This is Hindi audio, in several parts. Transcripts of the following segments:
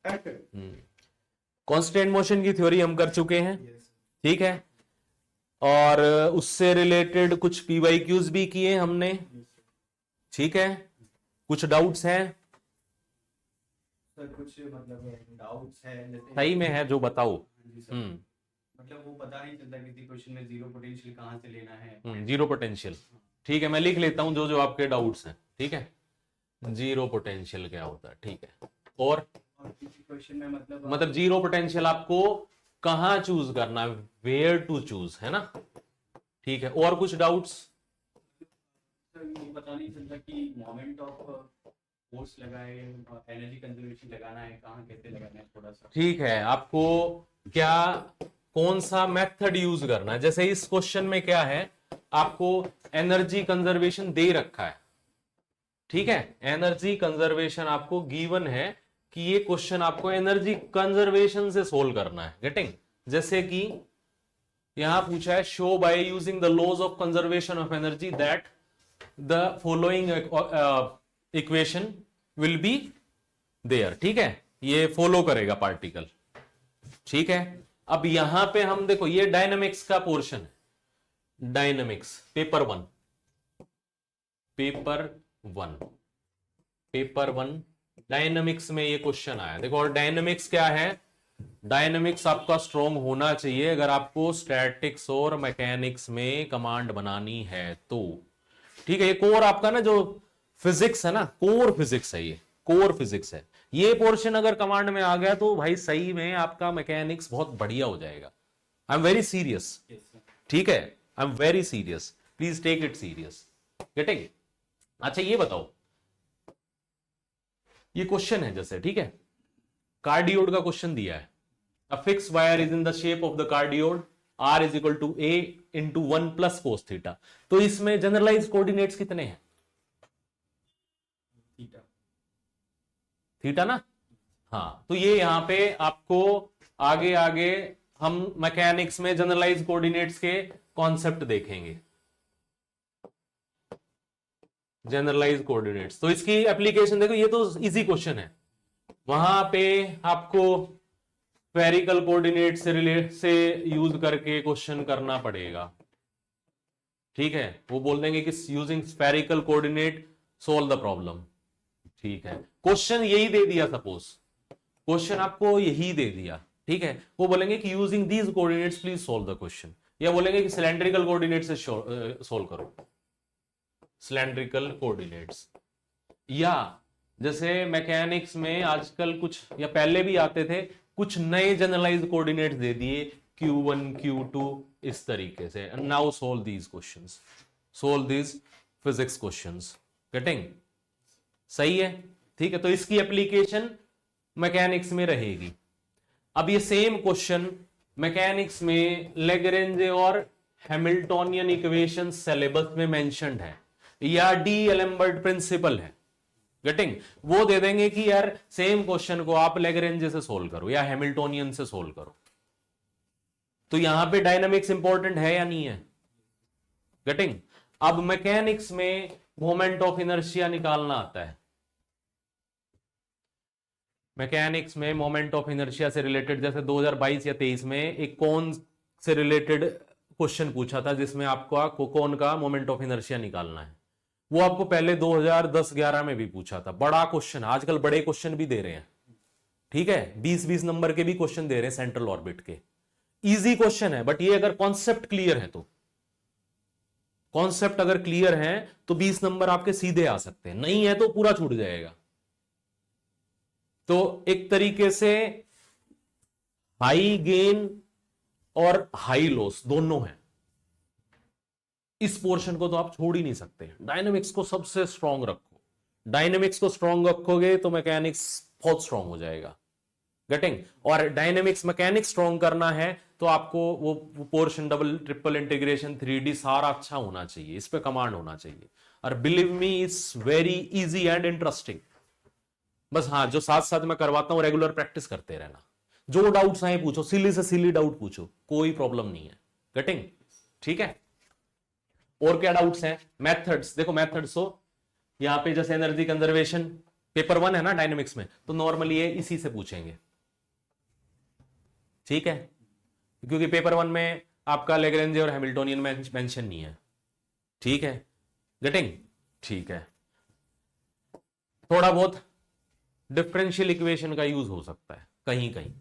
कांस्टेंट मोशन की थ्योरी हम कर चुके हैं, ठीक है, और उससे रिलेटेड कुछ पीवाईक्यूज भी किए हमने, ठीक है। कुछ डाउट्स हैं सर? कुछ मतलब डाउट्स है, जैसे सही में है जो बताओ। जी सर, मतलब वो पता नहीं चलता किसी क्वेश्चन में जीरो पोटेंशियल कहाँ से लेना है। जीरो पोटेंशियल, ठीक है, मैं लिख लेता हूं जो जो आपके डाउट्स हैं, ठीक है। जीरो पोटेंशियल क्या होता है, ठीक है। और किसी क्वेश्चन में मतलब जीरो पोटेंशियल आपको कहां चूज करना है, वेयर टू चूज, है ना, ठीक है। और कुछ डाउट्स? सर ये पता नहीं चलता कि मोमेंट ऑफ फोर्स लगाए, एनर्जी कंजर्वेशन लगाना है, कहाँ कैसे लगाना है, थोड़ा सा। ठीक है, आपको क्या कौन सा मेथड यूज करना है। जैसे इस क्वेश्चन में क्या है, आपको एनर्जी कंजर्वेशन दे रखा है, ठीक है, एनर्जी कंजर्वेशन आपको गिवन है कि ये क्वेश्चन आपको एनर्जी कंजर्वेशन से सोल्व करना है, गेटिंग। जैसे कि यहां पूछा है, show by using the laws of conservation of energy that the following equation will be there, ठीक है, ये फॉलो करेगा पार्टिकल, ठीक है। अब यहां पे हम देखो, ये डायनामिक्स का पोर्शन है, dynamics paper one, paper one dynamics में ये क्वेश्चन आया, देखो। और डायनामिक्स क्या है, डायनामिक्स आपका स्ट्रॉन्ग होना चाहिए अगर आपको स्टैटिक्स और मैकेनिक्स में कमांड बनानी है तो, ठीक है। ये कोर आपका ना जो फिजिक्स है ना, कोर फिजिक्स है, ये कोर फिजिक्स है। ये पोर्शन अगर कमांड में आ गया तो भाई सही में आपका मैकेनिक्स बहुत बढ़िया हो जाएगा। आई एम वेरी सीरियस, ठीक है, I am very serious, please take it serious, getting. अच्छा ये बताओ, ये क्वेश्चन है जैसे, ठीक है, कार्डियोड का क्वेश्चन दिया है, a fix wire is in the shape of the cardioid, R is equal to A into one plus cos theta. तो इसमें जनरलाइज कोऑर्डिनेट्स कितने हैं? थीटा, थीटा ना, हाँ। तो ये यहां पे आपको आगे आगे हम मैकेनिक्स में जनरलाइज कोऑर्डिनेट्स के कॉन्सेप्ट देखेंगे, जनरलाइज कोऑर्डिनेट्स। तो इसकी एप्लीकेशन देखो, ये तो इजी क्वेश्चन है, वहां पे आपको स्फेरिकल कोऑर्डिनेट से यूज करके क्वेश्चन करना पड़ेगा, ठीक है। वो बोल देंगे कि using spherical coordinate solve the problem, ठीक है। क्वेश्चन यही दे दिया, सपोज क्वेश्चन आपको यही दे दिया, ठीक है। वो बोलेंगे कि using these coordinates please solve the question, या बोलेंगे कि सिलेंड्रिकल कोऑर्डिनेट से सोल्व करो, सिलेंड्रिकल कोऑर्डिनेट्स। या जैसे मैकेनिक्स में आजकल कुछ, या पहले भी आते थे, कुछ नए जनरलाइज कोऑर्डिनेट्स दे दिए, Q1 Q2 इस तरीके से। Now solve these questions, solve these physics questions, getting, सही है, ठीक है। तो इसकी एप्लीकेशन मैकेनिक्स में रहेगी। अब ये सेम क्वेश्चन मैकेनिक्स में लेग्रेंजे और हैमिल्टोनियन इक्वेशन सिलेबस में मेंशन्ड है, या डी एलेम्बर्ट प्रिंसिपल है, गेटिंग। वो दे देंगे कि यार सेम क्वेश्चन को आप लेग्रेंजे से सोल्व करो या हैमिल्टोनियन से सोल्व करो। तो यहां पे डायनामिक्स इंपॉर्टेंट है या नहीं है, गेटिंग। अब मैकेनिक्स में मोमेंट ऑफ इनर्शिया निकालना आता है, मैकेनिक्स में मोमेंट ऑफ इनर्शिया से रिलेटेड, जैसे 2022 या 23 में एक कौन से रिलेटेड क्वेश्चन पूछा था जिसमें आपको कौन का मोमेंट ऑफ इनर्शिया निकालना है। वो आपको पहले 2010-11 में भी पूछा था, बड़ा क्वेश्चन। आजकल बड़े क्वेश्चन भी दे रहे हैं, ठीक है, 20-20 नंबर के भी क्वेश्चन दे रहे हैं सेंट्रल ऑर्बिट के। इजी क्वेश्चन है, बट ये अगर कॉन्सेप्ट क्लियर है तो, कॉन्सेप्ट अगर क्लियर है तो 20 नंबर आपके सीधे आ सकते हैं, नहीं है तो पूरा छूट जाएगा। तो एक तरीके से हाई गेन और हाई लॉस दोनों है, इस पोर्शन को तो आप छोड़ ही नहीं सकते। डायनेमिक्स को सबसे स्ट्रांग रखो, डायनेमिक्स को स्ट्रांग रखोगे तो मैकेनिक्स बहुत स्ट्रांग हो जाएगा, गेटिंग। और डायनेमिक्स मैकेनिक्स स्ट्रांग करना है तो आपको वो portion double triple integration 3D सारा अच्छा होना चाहिए, इस पे कमांड होना चाहिए। और believe me it's very easy and interesting. बस हाँ, जो साथ साथ मैं करवाता हूं रेगुलर प्रैक्टिस करते रहना, जो डाउट्स आए पूछो, सिली से सिली डाउट पूछो, कोई प्रॉब्लम नहीं है, गेटिंग, ठीक है। और क्या डाउट्स हैं? मेथड्स देखो, मेथड्स हो यहां पे जैसे एनर्जी कंजर्वेशन, पेपर 1 है ना डायनेमिक्स में, तो नॉर्मली ये इसी से पूछेंगे, ठीक है, क्योंकि पेपर 1 में आपका लेग्रेंजे और हैमिल्टोनियन मेंशन नहीं है, ठीक है, गेटिंग, ठीक है। थोड़ा बहुत डिफरेंशियल इक्वेशन का यूज हो सकता है कहीं कहीं,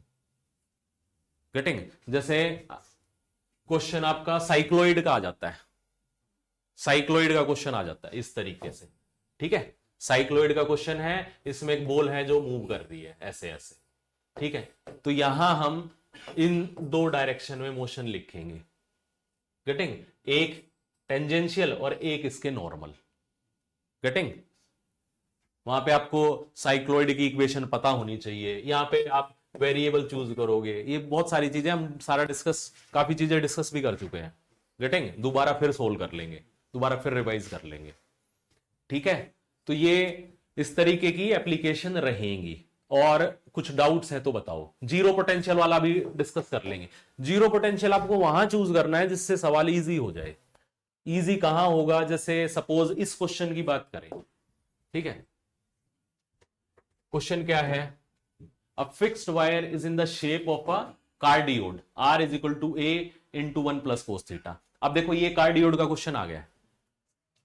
गेटिंग, जैसे क्वेश्चन आपका साइक्लोइड का आ जाता है, साइक्लोइड का क्वेश्चन आ जाता है इस तरीके से, ठीक है, साइक्लोइड का क्वेश्चन है, इसमें एक बॉल है जो मूव कर रही है ऐसे ऐसे, ठीक है, तो यहां हम इन दो डायरेक्शन में मोशन लिखेंगे, गेटिंग, एक टेंजेंशियल और एक इसके नॉर्मल, गेटिंग, वहां पे आपको साइक्लोइड की इक्वेशन पता होनी चाहिए, यहां पे आप वेरिएबल चूज करोगे, ये बहुत सारी चीजें हम सारा काफी चीजें डिस्कस भी कर चुके हैं, गेटिंग, दोबारा फिर सोल्व कर लेंगे, दोबारा फिर रिवाइज कर लेंगे, ठीक है, तो ये इस तरीके की एप्लीकेशन रहेंगी। और कुछ डाउट्स है तो बताओ। जीरो पोटेंशियल वाला भी डिस्कस कर लेंगे। जीरो पोटेंशियल आपको वहां चूज करना है जिससे सवाल इजी हो जाए। इजी कहां होगा, जैसे सपोज इस क्वेश्चन की बात करें, ठीक है, क्वेश्चन क्या है, a fixed wire is in the shape of a cardioid, R is equal to A into 1 plus cos theta. अब देखो ये कार्डियोड का क्वेश्चन आ गया,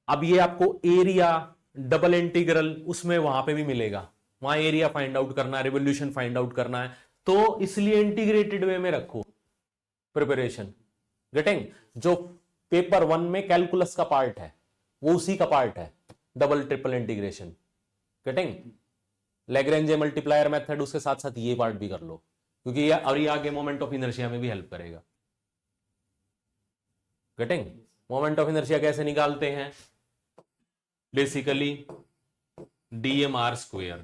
अब ये आपको एरिया डबल इंटीग्रल उसमें वहां पे भी मिलेगा, वहां एरिया फाइंड आउट करना है, रिवोल्यूशन फाइंड आउट करना है, तो इसलिए इंटीग्रेटेड वे में रखो प्रिपरेशन, गेटिंग, जो पेपर 1 में कैलकुलस का पार्ट है वो उसी का पार्ट है, double triple integration, getting, Lagrange multiplier method उसके साथ साथ ये पार्ट भी कर लो, क्योंकि ये आगे मोमेंट ऑफ इनर्शिया में भी हेल्प करेगा, गेटिंग। मोमेंट ऑफ इनर्शिया कैसे निकालते हैं, बेसिकली dmr स्क्वायर,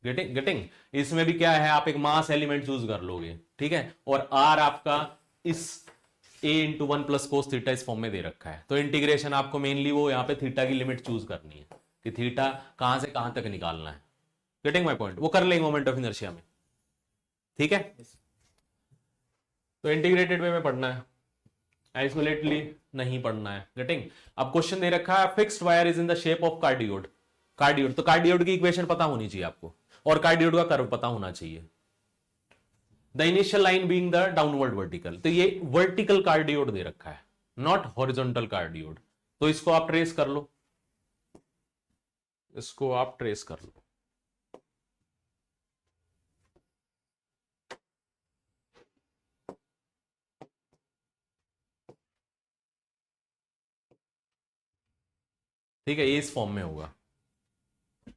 गेटिंग, इसमें भी क्या है, आप एक मास एलिमेंट चूज कर लोगे, ठीक है, और r आपका इस a into 1 plus cos theta इस फॉर्म में दे रखा है, तो इंटीग्रेशन आपको मेनली वो यहाँ पे थीटा की लिमिट चूज करनी है कि थीटा कहां से कहां तक निकालना है, गेटिंग माय पॉइंट, वो कर लेंगे मोमेंट ऑफ इनर्शिया में, ठीक है। तो इंटीग्रेटेड वे में पढ़ना है, आइसोलेटली नहीं पढ़ना है, गेटिंग। अब क्वेश्चन दे रखा है fixed wire is in the shape of cardioid, cardioid, तो कार्डियोड की इक्वेशन पता होनी चाहिए आपको, और कार्डियोड का कर्व पता होना चाहिए, the initial line being the downward vertical, तो ये वर्टिकल कार्डियोड दे रखा है, नॉट हॉरिजॉन्टल कार्डियोड, तो इसको आप ट्रेस कर लो, इसको आप ट्रेस कर लो, ठीक है, ये इस फॉर्म में होगा,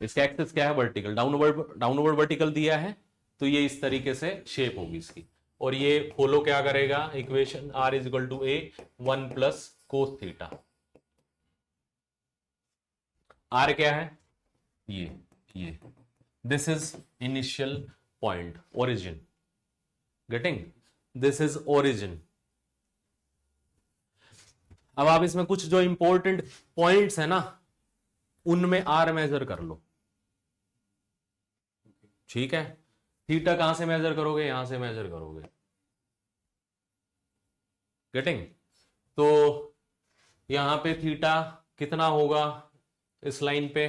इसका एक्सिस क्या है, वर्टिकल, डाउनवर्ड वर्टिकल दिया है, तो ये इस तरीके से शेप होगी इसकी, और ये फॉलो क्या करेगा, equation r is equal to a 1 plus cos theta, r क्या है, ये this is initial point, origin, getting, this is origin. अब आप इसमें कुछ जो इंपॉर्टेंट पॉइंट्स है ना उनमें r मेजर कर लो, ठीक है, थीटा कहां से मेजर करोगे, यहां से मेजर करोगे, गेटिंग, तो यहां पे थीटा कितना होगा इस लाइन पे,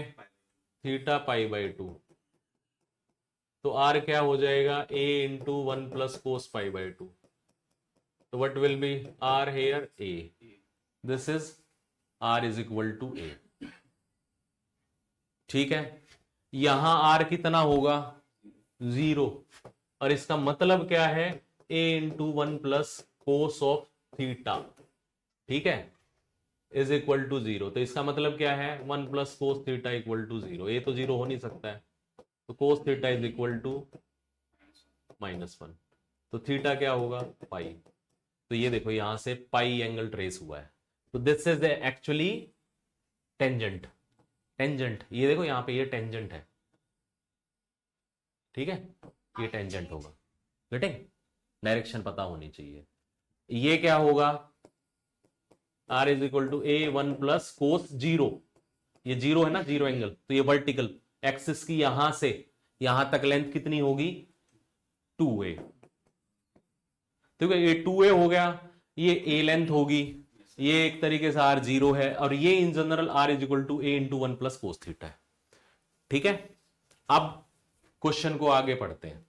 थीटा पाई बाई 2, तो r क्या हो जाएगा, a into 1 plus cos pi by 2, तो what will be r here, a, this is r is equal to a, ठीक है, यहां r कितना होगा, 0, और इसका मतलब क्या है, a into 1 plus cos of theta, ठीक है, इज इक्वल टू 0, तो इसका मतलब क्या है, 1 plus cos theta equal to 0, ये तो 0 हो नहीं सकता है, तो cos theta is equal to -1, तो थीटा क्या होगा, पाई, तो ये देखो यहां से पाई एंगल ट्रेस हुआ है, तो this is actually tangent, tangent, ये देखो यहां पे ये टेंजेंट है, ठीक है, ये टेंजेंट होगा, गेटिंग, डायरेक्शन पता होनी चाहिए, ये क्या होगा, r is equal to a 1 plus cos 0, ये 0 है ना, 0 एंगल, तो ये वर्टिकल एक्सिस की यहां से यहां तक लेंथ कितनी होगी, 2a, ठीक है, ये 2a हो गया, ये a लेंथ होगी, ये एक तरीके से r 0 है, और ये in general r is equal to a into 1 plus cos theta है, ठीक है। अब क्वेश्चन को आगे पढ़ते हैं।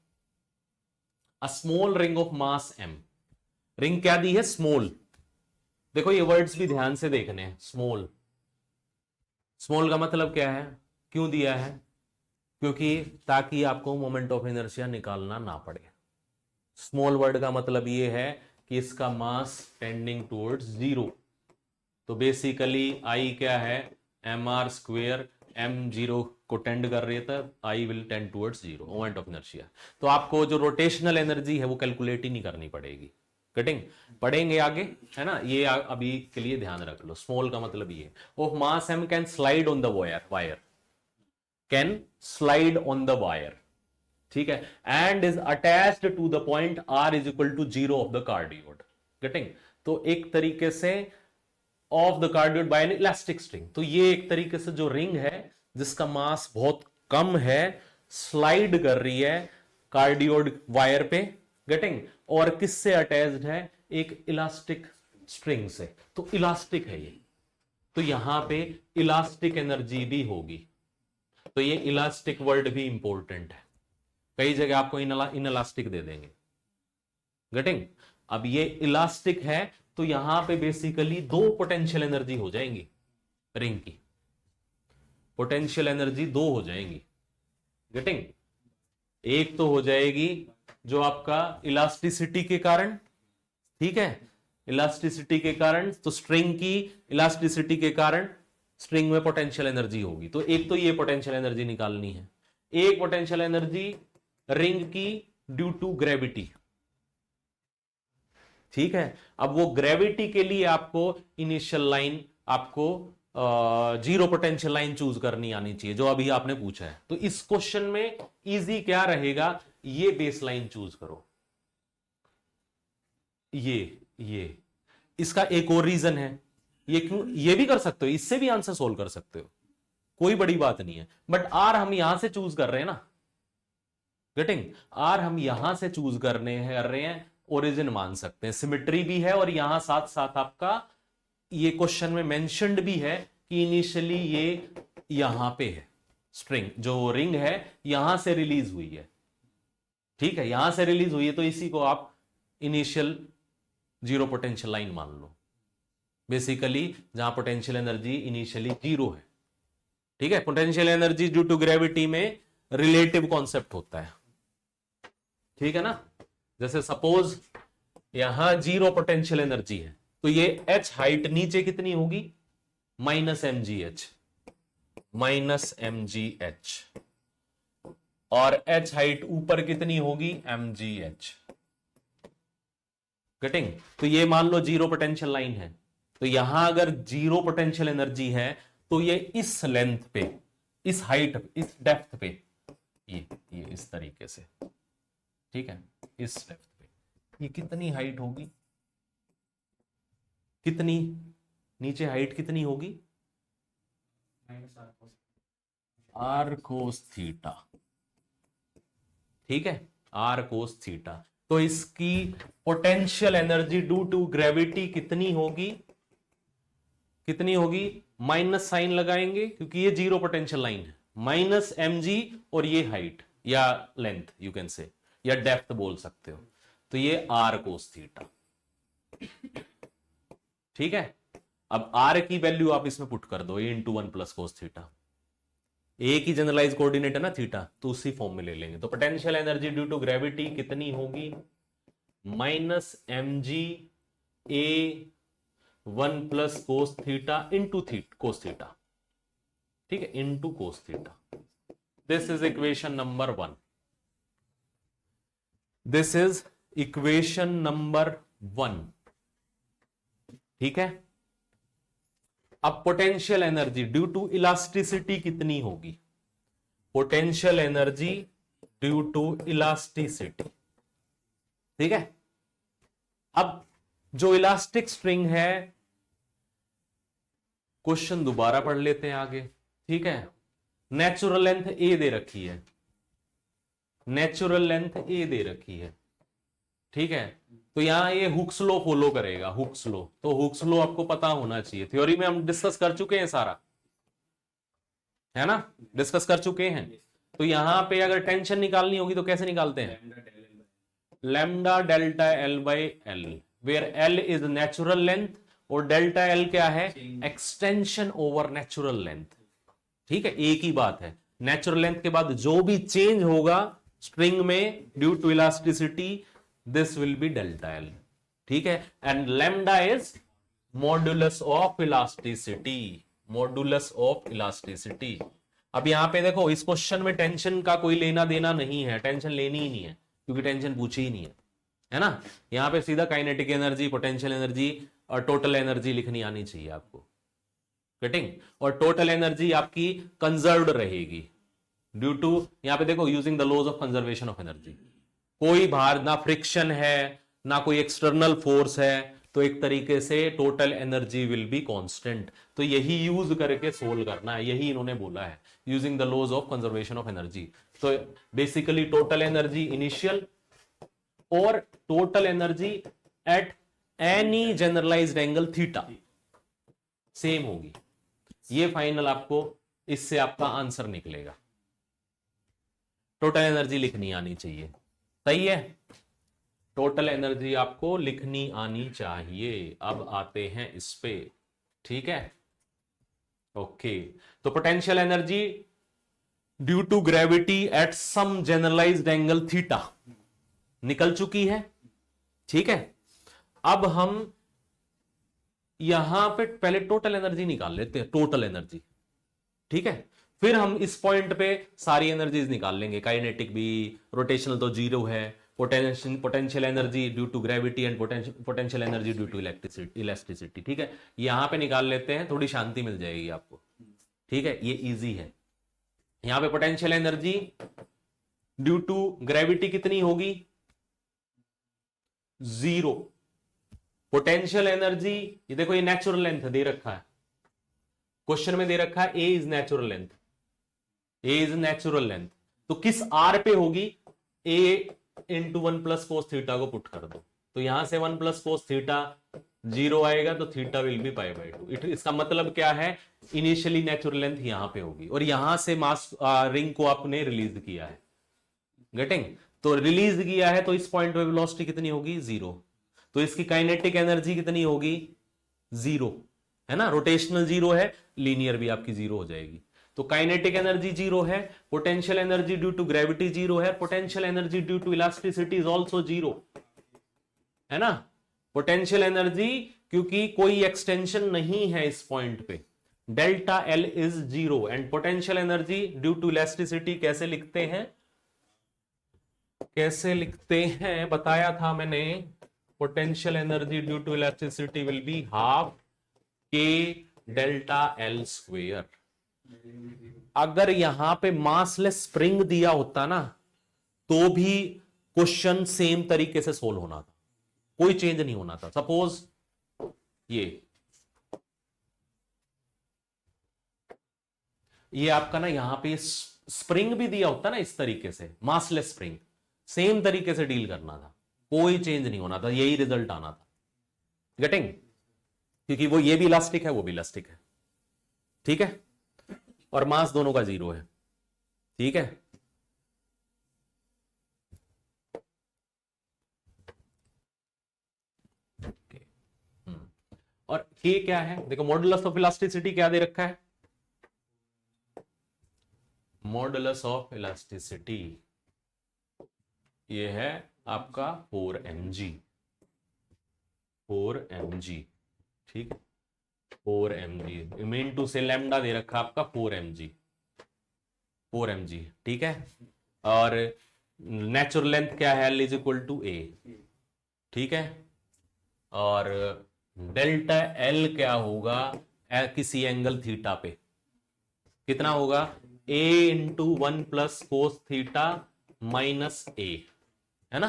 A small ring of mass m, ring क्या दी है? स्मॉल। देखो ये वर्ड्स भी ध्यान से देखने हैं। स्मॉल, स्मॉल का मतलब क्या है, क्यों दिया है? क्योंकि ताकि आपको मोमेंट ऑफ इनर्शिया निकालना ना पड़े। स्मॉल वर्ड का मतलब ये है कि इसका मास टेंडिंग टुवर्ड्स जीरो। तो बेसिकली आई क्या है? mr², m जीरो को टेंड कर रही है, तब I will tend towards zero, moment of inertia. तो आपको जो रोटेशनल एनर्जी है वो कैलकुलेट ही नहीं करनी पड़ेगी। कटिंग पढ़ेंगे आगे, है ना। ये अभी के लिए ध्यान रख लो। स्मॉल का मतलब ये of mass m can slide on the wire, can slide on the wire, ठीक है, and is attached to the point r is equal to zero of the cardioid. Getting? तो एक तरीके से of the cardioid by an elastic string. तो ये एक तरीके से जो रिंग है जिसका मास बहुत कम है, स्लाइड कर रही है कार्डियोड वायर पे। गेटिंग? और किससे अटैच्ड है? एक इलास्टिक स्ट्रिंग से। तो इलास्टिक है ये, तो यहां पे इलास्टिक एनर्जी भी होगी। तो ये इलास्टिक वर्ड भी इंपॉर्टेंट है, कई जगह आपको इनइलास्टिक दे देंगे। गेटिंग? अब ये इलास्टिक है तो यहां पे बेसिकली दो पोटेंशियल एनर्जी हो जाएंगी रिंग की, पोटेंशियल एनर्जी दो हो जाएंगी। गेटिंग? एक तो हो जाएगी जो आपका इलास्टिसिटी के कारण, ठीक है, इलास्टिसिटी के कारण, तो स्ट्रिंग की इलास्टिसिटी के कारण स्ट्रिंग में पोटेंशियल एनर्जी होगी। तो एक तो ये पोटेंशियल एनर्जी निकालनी है। एक पोटेंशियल एनर्जी रिंग की ड्यू टू ग्रेविटी, ठीक है। अब वो ग्रेविटी के लिए आपको इनिशियल लाइन, आपको जीरो पोटेंशियल लाइन चूज करनी आनी चाहिए, जो अभी आपने पूछा है। तो इस क्वेश्चन में इजी क्या रहेगा? ये बेस लाइन चूज करो। ये इसका एक और रीजन है। ये क्यों? ये भी कर सकते हो, इससे भी आंसर सोल्व कर सकते हो, कोई बड़ी बात नहीं है। बट आर हम यहां से चूज कर रहे हैं ना। गेटिंग? आर हम यहां से चूज कर रहे हैं, ओरिजिन मान सकते हैं, सिमेट्री भी है, और यहां साथ साथ आपका ये क्वेश्चन में मेंशन्ड भी है कि इनिशियली ये यहां पे है, स्ट्रिंग जो रिंग है यहां से रिलीज हुई है, ठीक है, यहां से रिलीज हुई है। तो इसी को आप इनिशियल जीरो पोटेंशियल लाइन मान लो, बेसिकली जहां पोटेंशियल एनर्जी इनिशियली जीरो है, ठीक है। Potential energy due to gravity में रिलेटिव कॉन्सेप्ट होता है, ठीक है ना। जैसे सपोज यहां जीरो पोटेंशियल एनर्जी है, तो ये h हाइट नीचे कितनी होगी? -mgh, और h हाइट ऊपर कितनी होगी? mgh। गेटिंग? तो ये मान लो जीरो पोटेंशियल लाइन है, तो यहां अगर जीरो पोटेंशियल एनर्जी है तो ये इस लेंथ पे, इस हाइट, इस डेप्थ पे, ये इस तरीके से, ठीक है, इस डेप्थ पे ये कितनी हाइट होगी? कितनी नीचे हाइट कितनी होगी? r cos थीटा, ठीक है, r cos थीटा। तो इसकी potential energy due to gravity कितनी होगी? कितनी होगी? माइनस साइन लगाएंगे क्योंकि ये जीरो पोटेंशियल लाइन है, -mg, और ये हाइट या लेंथ यू कैन से, या डेप्थ बोल सकते हो। तो ये r cos थीटा, ठीक है। अब r की वैल्यू आप इसमें पुट कर दो, a × 1 + cos थीटा, एक ही जनरलाइज कोऑर्डिनेट है ना थीटा, तो उसी फॉर्म में ले लेंगे। तो potential energy due to gravity कितनी होगी? -mg a1 + cos theta into cos theta, ठीक है, into cos theta. This is equation number 1, this is equation number 1, ठीक है। अब potential energy due to elasticity कितनी होगी? Potential energy due to elasticity, ठीक है। अब जो इलास्टिक स्ट्रिंग है, क्वेश्चन दोबारा पढ़ लेते हैं आगे, ठीक है। नेचुरल लेंथ ए दे रखी है, नेचुरल लेंथ ए दे रखी है, ठीक है। तो यहां ये हुक्स लॉ फॉलो करेगा, हुक्स लॉ। तो हुक्स लॉ आपको पता होना चाहिए, थ्योरी में हम डिस्कस कर चुके हैं सारा, है ना, डिस्कस कर चुके हैं। तो यहां पे अगर टेंशन निकालनी होगी तो कैसे निकालते हैं? Lambda delta L by lambda delta L by L, where L is natural length और डेल्टा एल क्या है? Extension over natural length. ठीक है, एक ही बात है। नेचुरल लेंथ के बाद जो भी चेंज होगा स्ट्रिंग में due to elasticity, this will be delta L. ठीक है, and lambda is modulus of elasticity, modulus of elasticity. अब यहां पे देखो, इस क्वेश्चन में टेंशन का कोई लेना देना नहीं है, टेंशन लेनी ही नहीं है क्योंकि टेंशन पूछी ही नहीं है ना। यहां पे सीधा काइनेटिक एनर्जी, पोटेंशियल एनर्जी और टोटल एनर्जी लिखनी आनी चाहिए आपको। गेटिंग? और टोटल एनर्जी आपकी कंजर्व्ड रहेगी ड्यू टू, यहां पे देखो, using the laws of conservation of energy. कोई बाहर ना फ्रिक्शन है ना कोई एक्सटर्नल फोर्स है, तो एक तरीके से total energy will be constant. तो यही यूज करके सोल्व करना है, यही इन्होंने बोला है, using the laws of conservation of energy. तो बेसिकली टोटल एनर्जी इनिशियल और total energy at any generalized angle theta same होगी। ये फाइनल आपको, इससे आपका आंसर निकलेगा। टोटल एनर्जी लिखनी आनी चाहिए, सही है। टोटल एनर्जी आपको लिखनी आनी चाहिए। अब आते हैं इस पे, ठीक है, ओके। तो potential energy due to gravity at some generalized angle theta निकल चुकी है, ठीक है। अब हम यहां पे पहले टोटल एनर्जी निकाल लेते हैं, टोटल एनर्जी, ठीक है। फिर हम इस पॉइंट पे सारी एनर्जीज निकाल लेंगे, काइनेटिक भी, रोटेशनल तो जीरो है, potential energy due to gravity and potential energy due to electricity, ठीक है। यहां पे निकाल लेते हैं, थोड़ी शांति मिल जाएगी आपको, ठीक है, ये इजी है। यहां पे potential energy due to gravity कितनी होगी? 0। पोटेंशियल एनर्जी, ये देखो, ये नेचुरल लेंथ दे रखा है, क्वेश्चन में दे रखा है A is natural length, A is natural length, तो किस आर पे होगी? A into 1 plus cos theta को पुट कर दो, तो यहां से 1 प्लस कोस थीटा 0 आएगा, तो theta will be pi by 2। इसका मतलब क्या है? इनिशियली नेचुरल लेंथ यहां पे होगी और यहां से मास रिंग को आपने रिलीज किया है, गेटिंग? तो रिलीज किया है, तो इस पॉइंट पे वेलोसिटी कितनी होगी? 0। तो इसकी काइनेटिक एनर्जी कितनी होगी? 0, है ना। रोटेशनल 0 है, लीनियर भी आपकी 0 हो जाएगी। तो काइनेटिक एनर्जी 0 है, potential energy due to gravity 0 है, potential energy due to elasticity is also 0, है ना। पोटेंशियल एनर्जी, क्योंकि कोई एक्सटेंशन नहीं है इस पॉइंट पे, delta L is 0 and potential energy due to elasticity कैसे लिखते हैं? कैसे लिखते हैं बताया था मैंने, potential energy due to electricity will be half K delta L square. अगर यहां पे मासलेस स्प्रिंग दिया होता ना, तो भी क्वेश्चन सेम तरीके से सोल्व होना था, कोई चेंज नहीं होना था। सपोज ये आपका ना, यहां पे स्प्रिंग भी दिया होता ना इस तरीके से, मासलेस स्प्रिंग, सेम तरीके से डील करना था, कोई चेंज नहीं होना था, यही रिजल्ट आना था, गेटिंग? क्योंकि वो ये भी इलास्टिक है, वो भी इलास्टिक है, ठीक है, और मास दोनों का 0 है, ठीक है। और ये क्या है? देखो, मॉडुलस ऑफ इलास्टिसिटी क्या दे रखा है? मॉडुलस ऑफ इलास्टिसिटी ये है आपका 4mg, 4mg, ठीक है, 4mg मीन टू से लैम्डा दे रखा आपका 4mg, 4mg, ठीक है। और नेचुरल लेंथ क्या है? L इज इक्वल टू ए, ठीक है। और डेल्टा एल क्या होगा? किसी एंगल थीटा पे कितना होगा? a into 1 plus cos theta minus A, है ना,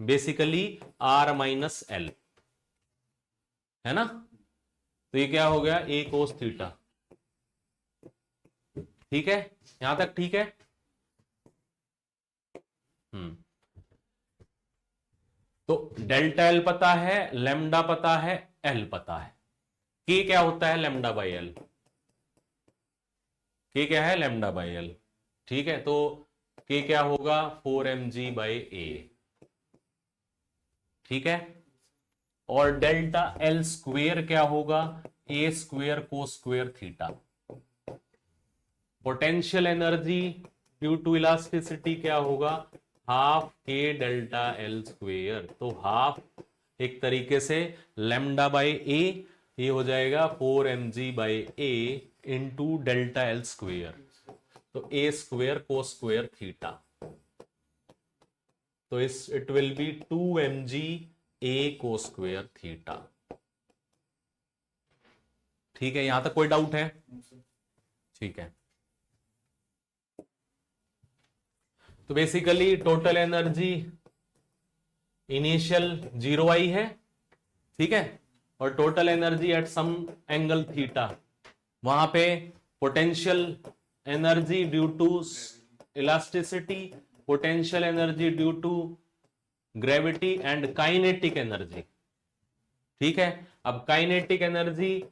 बेसिकली r माइनस एल, है ना। तो ये क्या हो गया? a कोस थीटा, ठीक है, यहां तक ठीक है। तो डेल्टा एल पता है, लैम्डा पता है, एल पता है। के क्या होता है? Lambda by L. के क्या है? Lambda by L. ठीक है, तो के क्या होगा 4mg/a, ठीक है। और डेल्टा एल स्क्वेयर क्या होगा a स्क्वेयर को square theta. Potential energy due to elasticity क्या होगा half K delta L square. तो हाफ एक तरीके से λ/a, ये हो जाएगा 4mg/a into delta L square, तो a स्क्वेयर को स्क्वेयर थीटा, तो इट विल बी 2mg/a को स्क्वेयर थीटा। ठीक है, यहां तक कोई डाउट है? ठीक है, तो बेसिकली टोटल एनर्जी इनिशियल 0 आई है, ठीक है, और total energy at some angle theta, वहां पे potential energy due to elasticity, potential energy due to gravity and kinetic energy. ठीक है, अब काइनेटिक एनर्जी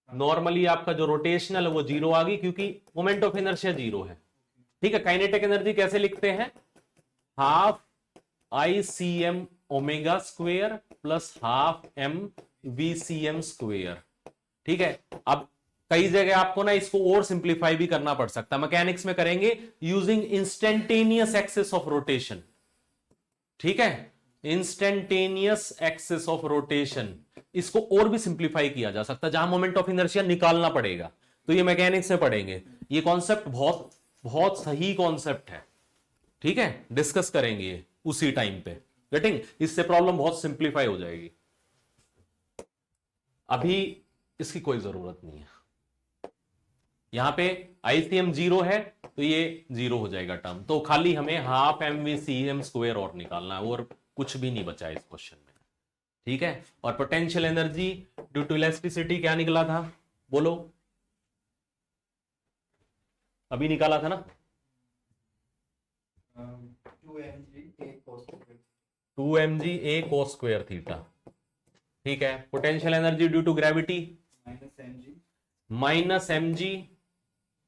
नॉर्मली आपका जो रोटेशनल है वो 0 आ गई क्योंकि मोमेंट ऑफ इनर्शिया 0 है। ठीक है, काइनेटिक एनर्जी कैसे लिखते हैं half ICM omega square plus half MVCM square. ठीक है, अब कई जगह आपको ना इसको और सिंप्लीफाई भी करना पड़ सकता है, मैकेनिक्स में करेंगे using instantaneous axis of rotation. ठीक है, इंस्टेंटेनियस एक्सिस ऑफ रोटेशन, इसको और भी सिंप्लीफाई किया जा सकता है जहां मोमेंट ऑफ इनर्शिया निकालना पड़ेगा, तो ये मैकेनिक्स में पढ़ेंगे। ये कॉन्सेप्ट बहुत बहुत सही कॉन्सेप्ट है, ठीक है, डिस्कस करेंगे ये उसी टाइम पे, गेटिंग, इससे प्रॉब्लम बहुत सिंप्लीफाई हो जाएगी। अभी इसकी कोई जरूरत नहीं है, यहां पे ICM 0 है तो ये 0 हो जाएगा टर्म, तो खाली हमें हाफ MVCM स्क्वायर और निकालना है, और कुछ भी नहीं बचा इस क्वेश्चन में। ठीक है, और potential energy due to elasticity क्या निकला था बोलो, अभी निकाला था ना 2mg/a cos स्क्वायर थीटा। ठीक है, potential energy due to gravity minus mg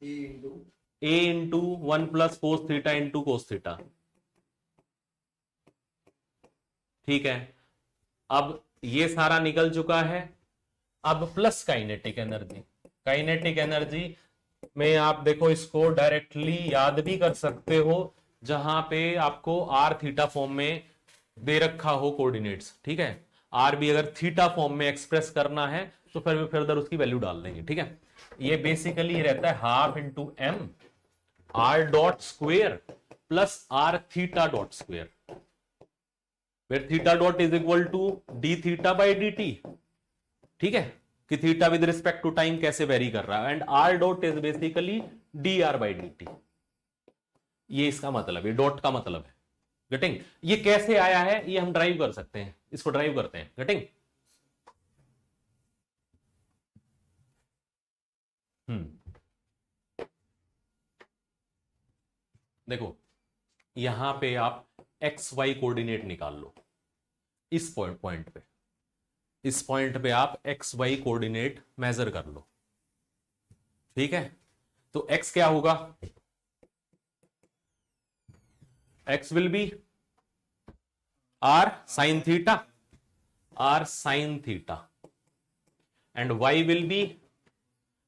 a into 1 plus cos theta into cos theta. ठीक है, अब ये सारा निकल चुका है। अब plus kinetic energy, kinetic energy में आप देखो इसको डायरेक्टली याद भी कर सकते हो जहां पे आपको r थीटा फॉर्म में दे रखा हो कोऑर्डिनेट्स। ठीक है, r भी अगर थीटा फॉर्म में एक्सप्रेस करना है तो फिर फर्दर उसकी वैल्यू डाल देंगे। ठीक है, ये बेसिकली रहता है half into m r dot square plus r theta dot square, where theta dot is equal to D theta by D T. ठीक है, कि थीटा विद रिस्पेक्ट टू टाइम कैसे वेरी कर रहा है, and r dot is basically D R by D T. ये इसका मतलब, ये डॉट का मतलब है, गेटिंग। ये कैसे आया है ये हम ड्राइव कर सकते हैं, इसको ड्राइव करते हैं, गेटिंग। देखो यहां पे आप एक्स वाई कोऑर्डिनेट निकाल लो, इस पॉइंट पे, इस पॉइंट पे आप एक्स वाई कोऑर्डिनेट मेजर कर लो। ठीक है, तो एक्स क्या होगा, X will be R sine theta, R sine theta, and Y will be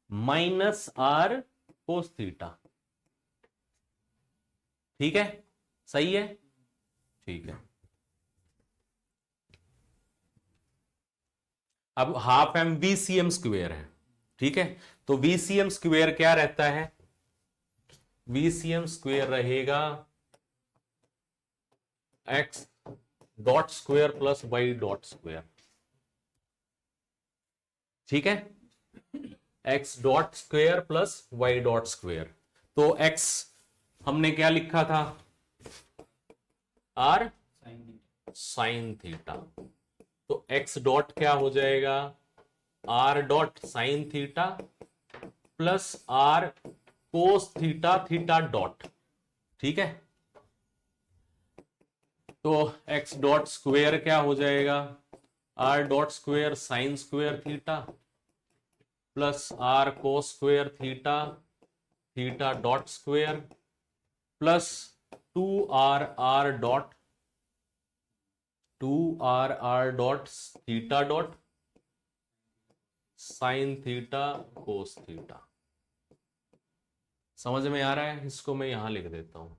minus R cos theta. ठीक है, सही है, ठीक है। अब हाफ MVCM स्क्वेयर है। ठीक है, तो VCM स्क्वेयर क्या रहता है, VCM स्क्वेयर रहेगा x dot square plus y dot square. ठीक है, x dot square plus y dot square, तो x हमने क्या लिखा था r साइन थीटा, तो x डॉट क्या हो जाएगा r dot sine theta plus r कोस थीटा थीटा डॉट। ठीक है, तो x डॉट स्क्वेयर क्या हो जाएगा r dot square sine square theta plus r कोस square theta theta dot square plus 2RR dot theta dot sine theta cos theta. समझ में आ रहा है? इसको मैं यहां लिख देता हूं,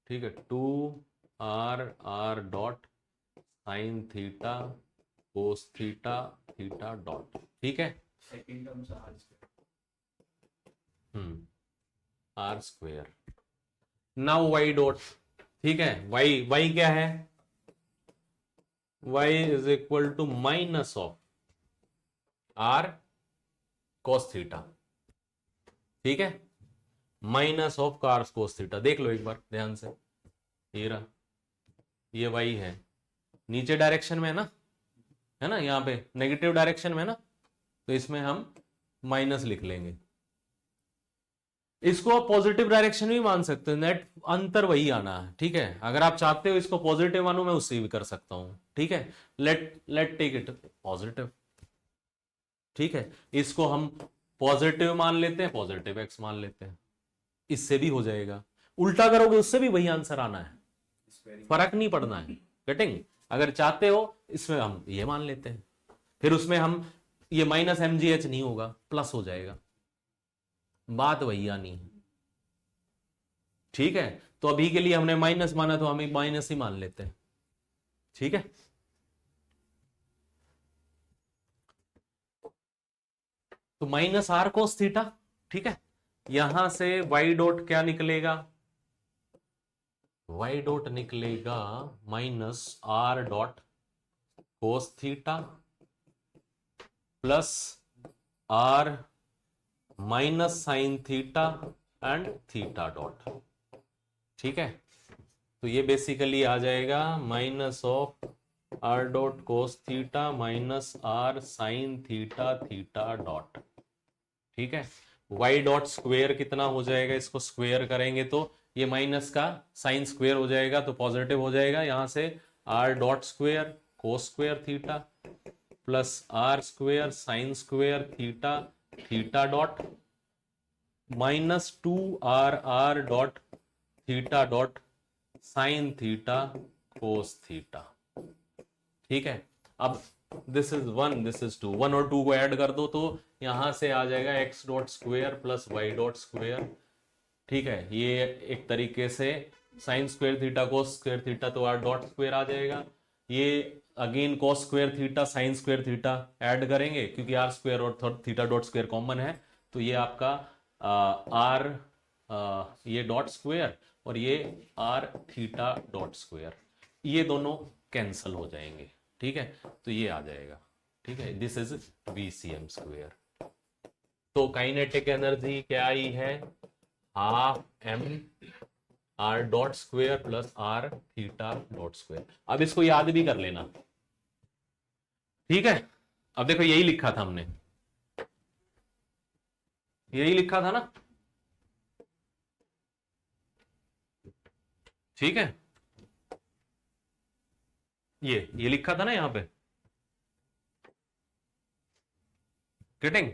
ठीक है। 2RR dot sine theta cos theta theta dot, ठीक है। सेकंड टर्म से R square R square. Now Y dot, ठीक है। वाई, वाई क्या है? y is equal to minus of R cos theta, ठीक है। Minus of cars cos theta. देख लो एक बार ध्यान से, ये रहा, ये y है, नीचे डायरेक्शन में है ना, यहाँ पे नेगेटिव डायरेक्शन में है ना, तो इसमें हम माइनस लिख लेंगे। इसको आप पॉजिटिव डायरेक्शन भी मान सकते हो, नेट अंतर वही आना है, ठीक है। अगर आप चाहते हो इसको पॉजिटिव मानो, मैं उससे भी कर सकता हूं, ठीक है। लेट टेक इट पॉजिटिव, ठीक है। इसको हम पॉजिटिव मान लेते हैं, पॉजिटिव x मान लेते हैं, इससे भी हो जाएगा। उल्टा करोगे उससे भी वही आंसर आना है, फर्क नहीं पड़ना है। गेटिंग? अगर चाहते हो इसमें हम ये मान लेते हैं, फिर उसमें हम ये माइनस mgh नहीं होगा, प्लस हो जाएगा, बात वही आनी है, ठीक है। तो अभी के लिए हमने माइनस माना, तो हम माइनस ही मान लेते हैं, ठीक है। तो माइनस आर कोस थीटा, ठीक है। यहां से वाई डॉट क्या निकलेगा? वाई डॉट निकलेगा minus R dot cos theta plus R minus sine theta and theta dot, ठीक है। तो ये बेसिकली आ जाएगा minus of R dot cos theta minus R sine theta theta dot, ठीक है। वाई डॉट स्क्वेयर कितना हो जाएगा? इसको स्क्वेयर करेंगे तो ये माइनस का साइन स्क्वेयर हो जाएगा, तो पॉजिटिव हो जाएगा। यहां से R dot square cos square theta plus R square sine square theta theta dot minus 2RR dot theta dot sine theta cos theta, ठीक है। अब दिस इज 1, दिस इज 2, 1 और 2 को ऐड कर दो तो यहां से आ जाएगा x dot square plus Y dot square, ठीक है। ये एक तरीके से sine square theta cos square theta, तो आर डॉट स्क्वेयर आ जाएगा। ये again cos square theta sine square theta add करेंगे, क्योंकि आर स्क्वेयर और थीटा डॉट स्क्वेयर कॉमन है, तो ये आपका आर ये डॉट स्क्वेयर और ये आर थीटा डॉट स्क्वेयर, ये दोनों कैंसल हो जाएंगे, ठीक है। तो ये आ जाएगा, ठीक है। This is VCM square. तो काइनेटिक एनर्जी क्या आई है? हाफ m R dot square plus R theta dot square. अब इसको याद भी कर लेना, ठीक है। अब देखो यही लिखा था हमने, यही लिखा था ना, ठीक है। ये लिखा था ना यहां पे, गेटिंग?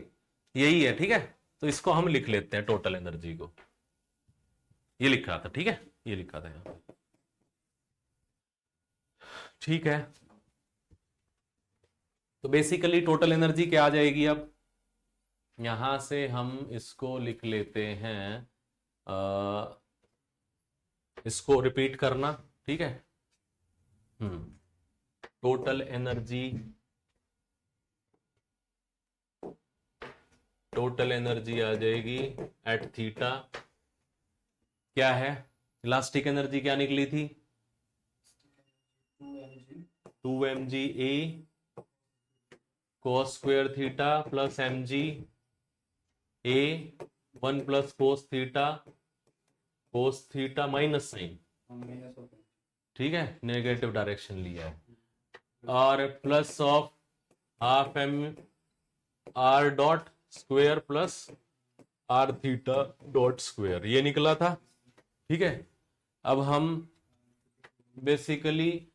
यही है, ठीक है। तो इसको हम लिख लेते हैं, टोटल एनर्जी को, ये लिखा था, ठीक है, ये लिखा था यहां पे, ठीक है। तो बेसिकली टोटल एनर्जी क्या आ जाएगी? अब यहां से हम इसको लिख लेते हैं, इसको रिपीट करना, ठीक है। टोटल एनर्जी, टोटल एनर्जी आ जाएगी एट थीटा, क्या है? इलास्टिक एनर्जी क्या निकली थी? 2mg a cos square theta plus mg a 1 plus cos theta minus sine, ठीक है, नेगेटिव डायरेक्शन लिया है, और plus of half m R dot square plus R theta dot square, ये निकला था, ठीक है। अब हम बेसिकली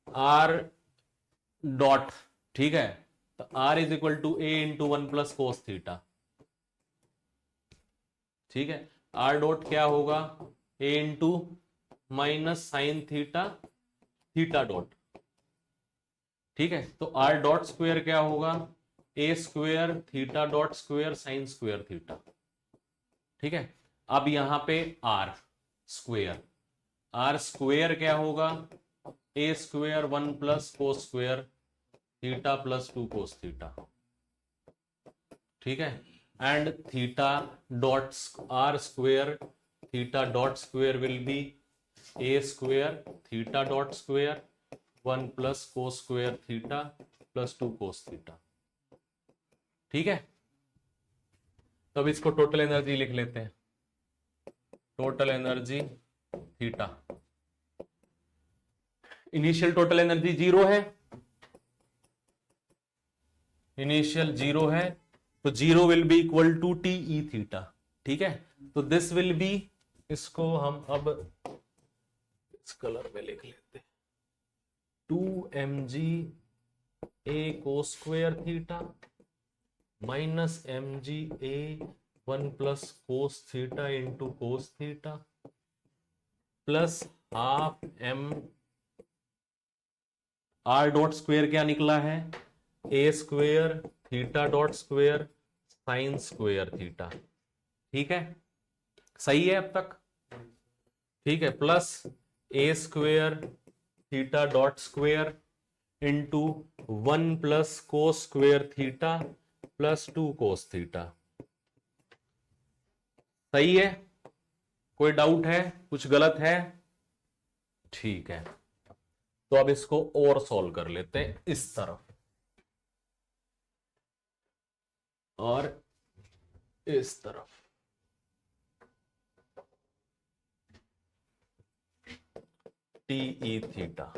आर डॉट, ठीक है, तो R is equal to A into 1 plus cos theta, ठीक है, आर डॉट क्या होगा, A into minus sine theta theta dot, ठीक है। तो आर डॉट स्क्वायर क्या होगा, A square theta dot square sine square theta, ठीक है। अब यहां पे आर स्क्वायर क्या होगा, A square 1 plus cos square theta plus 2 cos theta, ठीक है। And theta dot R square theta dot square will be A square theta dot square 1 plus cos square theta plus 2 cos theta, ठीक है। तो अब इसको टोटल एनर्जी लिख लेते हैं, total energy theta, initial total energy 0 है, इनिशियल 0 है, तो 0 will be equal to T E theta, ठीक है। तो दिस विल बी, इसको हम अब इस कलर में लिख लेते हैं, 2mg a cos square theta minus mg a 1 plus cos theta into cos theta plus half m R dot square क्या निकला है, A square theta dot square sine square theta, ठीक है, सही है अब तक, ठीक है। Plus A square theta dot square into 1 plus cos square theta plus 2 cos theta, सही है, कोई डाउट है, कुछ गलत है, ठीक है। तो अब इसको और सॉल्व कर लेते हैं इस तरफ और इस तरफ, T E theta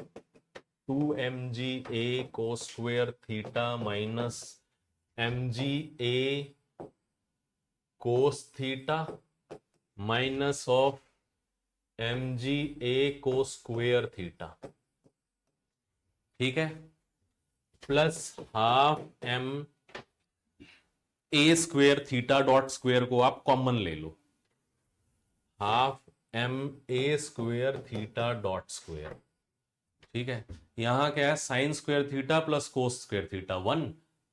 2mg a cos square theta minus mg a cos theta minus of mg a cos square theta, ठीक है, प्लस हाफ m ए स्क्वायर थीटा डॉट स्क्वायर को आप कॉमन ले लो, हाफ m ए स्क्वायर थीटा डॉट स्क्वायर, ठीक है। यहां क्या है, sign square theta plus cos square theta 1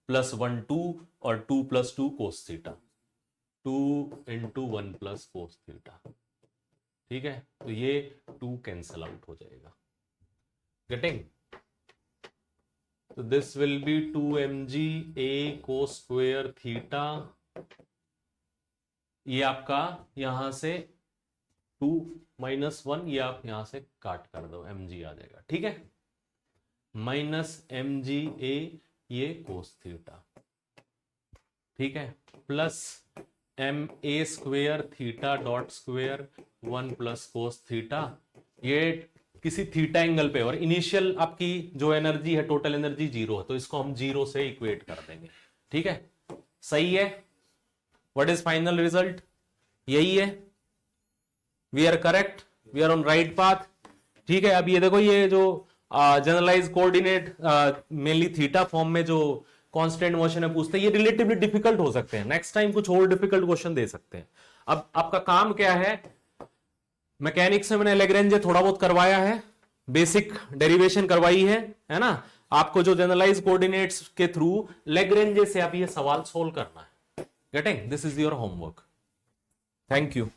plus 1 2 और 2 plus 2 cos theta 2 into 1 plus cos theta, ठीक है। तो ये 2 कैंसल आउट हो जाएगा, गेटिंग। तो this will B 2mg a cos square theta, ये आपका यहां से 2 माइनस 1, ये आप यहां से काट कर दो, mg आ जाएगा, ठीक है, माइनस mg a ये कोस थीटा, ठीक है, plus m a square theta dot square 1 plus cos theta, ये किसी थीटा एंगल पे, और इनिशियल आपकी जो एनर्जी है टोटल एनर्जी 0 है, तो इसको हम 0 से इक्वेट कर देंगे, ठीक है, सही है। व्हाट इज फाइनल रिजल्ट, यही है, we are correct, we are on right path, ठीक है। अब ये देखो, ये जो generalize coordinate mainly theta form में जो कांस्टेंट मोशन है पूछते हैं, ये रिलेटिवली डिफिकल्ट हो सकते हैं, नेक्स्ट टाइम कुछ और डिफिकल्ट क्वेश्चन दे सकते हैं। अब आपका काम क्या है, मैकेनिक्स में मैंने लैग्रेंज थोड़ा बहुत करवाया है, बेसिक डेरिवेशन करवाई है ना, आपको जो जनरलाइज कोऑर्डिनेट्स के थ्रू लैग्रेंज से आप ये सवाल सोल्व करना है, getting, this is your homework, thank you.